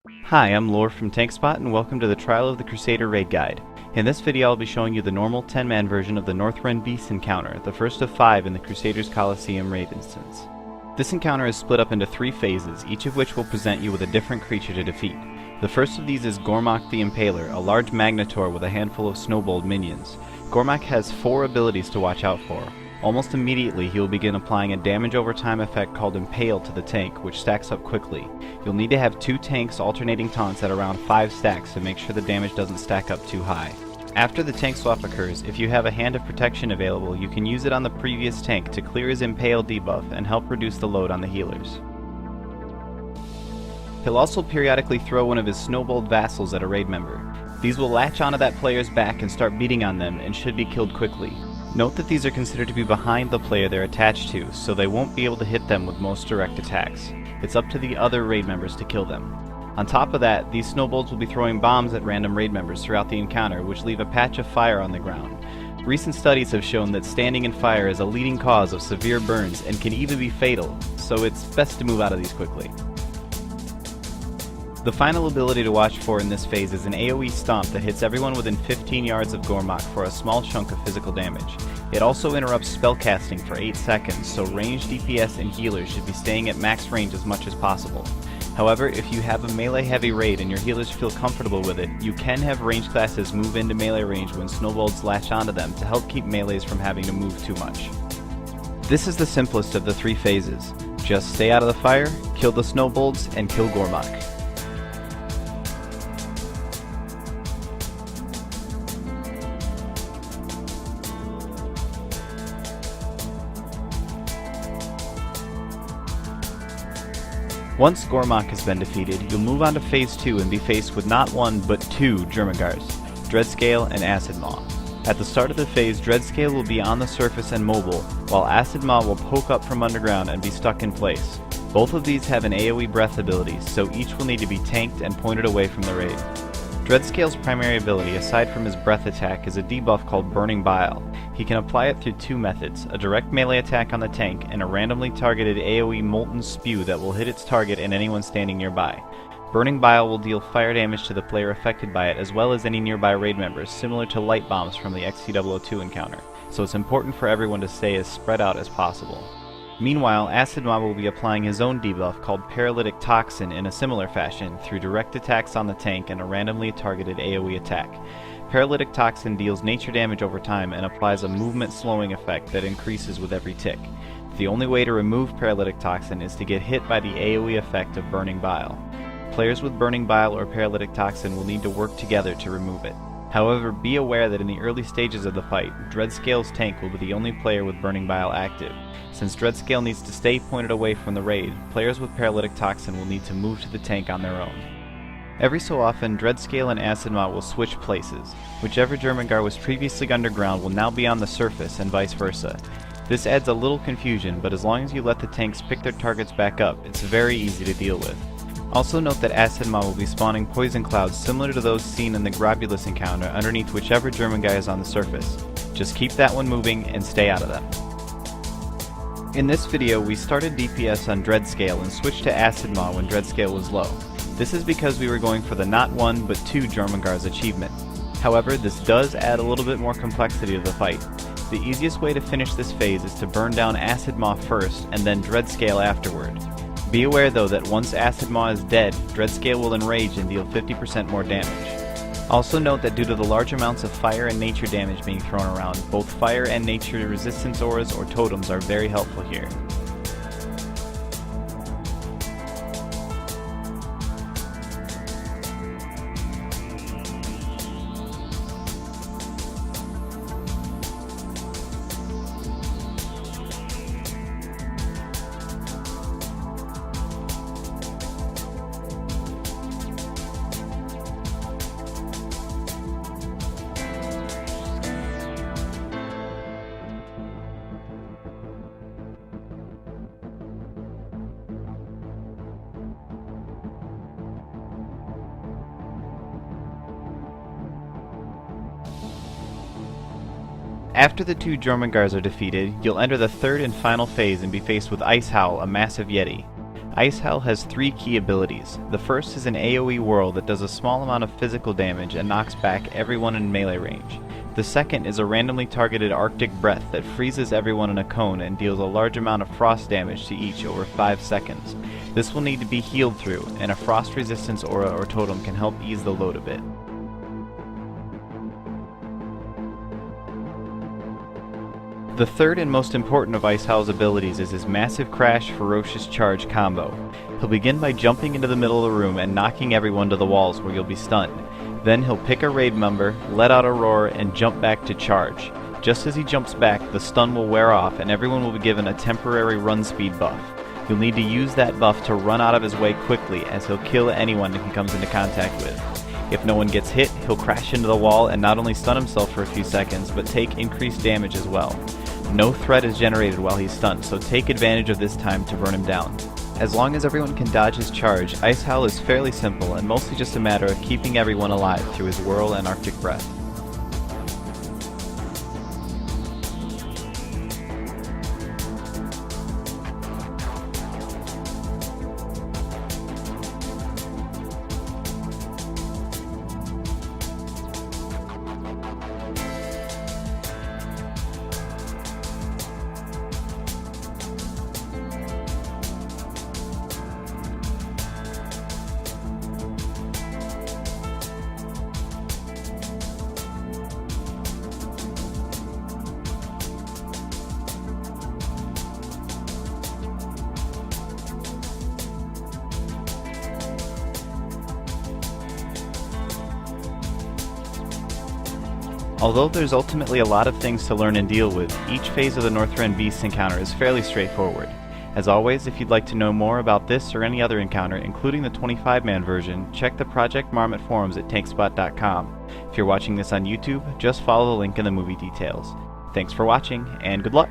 Hi, I'm Lore from TankSpot and welcome to the Trial of the Crusader raid guide. In this video I'll be showing you the normal 10-man version of the Northrend Beast encounter, the first of 5 in the Crusaders Colosseum raid instance. This encounter is split up into 3 phases, each of which will present you with a different creature to defeat. The first of these is Gormak the Impaler, a large Magnetor with a handful of snowballed minions. Gormak has 4 abilities to watch out for. Almost immediately he will begin applying a damage over time effect called Impale to the tank, which stacks up quickly. You'll need to have 2 tanks alternating taunts at around 5 stacks to make sure the damage doesn't stack up too high. After the tank swap occurs, if you have a Hand of Protection available, you can use it on the previous tank to clear his Impale debuff and help reduce the load on the healers. He'll also periodically throw one of his snowballed vassals at a raid member. These will latch onto that player's back and start beating on them and should be killed quickly. Note that these are considered to be behind the player they're attached to, so they won't be able to hit them with most direct attacks. It's up to the other raid members to kill them. On top of that, these snowballs will be throwing bombs at random raid members throughout the encounter, which leave a patch of fire on the ground. Recent studies have shown that standing in fire is a leading cause of severe burns and can even be fatal, so it's best to move out of these quickly. The final ability to watch for in this phase is an AoE stomp that hits everyone within 15 yards of Gormak for a small chunk of physical damage. It also interrupts spellcasting for 8 seconds, so ranged DPS and healers should be staying at max range as much as possible. However, if you have a melee heavy raid and your healers feel comfortable with it, you can have ranged classes move into melee range when snowballs latch onto them to help keep melees from having to move too much. This is the simplest of the 3 phases. Just stay out of the fire, kill the snowballs, and kill Gormak. Once Gormak has been defeated, you'll move on to Phase 2 and be faced with not 1 but 2 Jurmagars, Dreadscale and Acid Maw. At the start of the phase, Dreadscale will be on the surface and mobile, while Acid Maw will poke up from underground and be stuck in place. Both of these have an AoE breath ability, so each will need to be tanked and pointed away from the raid. Dreadscale's primary ability, aside from his breath attack, is a debuff called Burning Bile. He can apply it through 2 methods, a direct melee attack on the tank and a randomly targeted AoE Molten Spew that will hit its target and anyone standing nearby. Burning Bile will deal fire damage to the player affected by it as well as any nearby raid members, similar to light bombs from the XT002 encounter, so it's important for everyone to stay as spread out as possible. Meanwhile, Acid Maw will be applying his own debuff called Paralytic Toxin in a similar fashion through direct attacks on the tank and a randomly targeted AoE attack. Paralytic Toxin deals nature damage over time and applies a movement slowing effect that increases with every tick. The only way to remove Paralytic Toxin is to get hit by the AoE effect of Burning Bile. Players with Burning Bile or Paralytic Toxin will need to work together to remove it. However, be aware that in the early stages of the fight, Dreadscale's tank will be the only player with Burning Bile active. Since Dreadscale needs to stay pointed away from the raid, players with Paralytic Toxin will need to move to the tank on their own. Every so often, Dreadscale and Acid Maw will switch places. Whichever Jurmagar was previously underground will now be on the surface and vice versa. This adds a little confusion, but as long as you let the tanks pick their targets back up, it's very easy to deal with. Also note that Acid Maw will be spawning poison clouds similar to those seen in the Grobulus encounter underneath whichever Jurmagar is on the surface. Just keep that one moving and stay out of them. In this video, we started DPS on Dreadscale and switched to Acid Maw when Dreadscale was low. This is because we were going for the not 1 but 2 Jurmagars achievement. However, this does add a little bit more complexity to the fight. The easiest way to finish this phase is to burn down Acid Maw first and then Dreadscale afterward. Be aware though that once Acid Maw is dead, Dreadscale will enrage and deal 50% more damage. Also note that due to the large amounts of fire and nature damage being thrown around, both fire and nature resistance auras or totems are very helpful here. After the 2 Jurmagars are defeated, you'll enter the 3rd and final phase and be faced with Ice Howl, a massive Yeti. Ice Howl has 3 key abilities. The first is an AoE whirl that does a small amount of physical damage and knocks back everyone in melee range. The second is a randomly targeted Arctic breath that freezes everyone in a cone and deals a large amount of frost damage to each over 5 seconds. This will need to be healed through, and a frost resistance aura or totem can help ease the load a bit. The third and most important of Ice Howl's abilities is his Massive Crash Ferocious Charge combo. He'll begin by jumping into the middle of the room and knocking everyone to the walls where you'll be stunned. Then he'll pick a raid member, let out a roar, and jump back to charge. Just as he jumps back, the stun will wear off and everyone will be given a temporary run speed buff. You'll need to use that buff to run out of his way quickly, as he'll kill anyone that he comes into contact with. If no one gets hit, he'll crash into the wall and not only stun himself for a few seconds, but take increased damage as well. No threat is generated while he's stunned, so take advantage of this time to burn him down. As long as everyone can dodge his charge, Ice Howl is fairly simple and mostly just a matter of keeping everyone alive through his whirl and Arctic breath. Although there's ultimately a lot of things to learn and deal with, each phase of the Northrend Beast encounter is fairly straightforward. As always, if you'd like to know more about this or any other encounter, including the 25-man version, check the Project Marmot forums at TankSpot.com. If you're watching this on YouTube, just follow the link in the movie details. Thanks for watching, and good luck!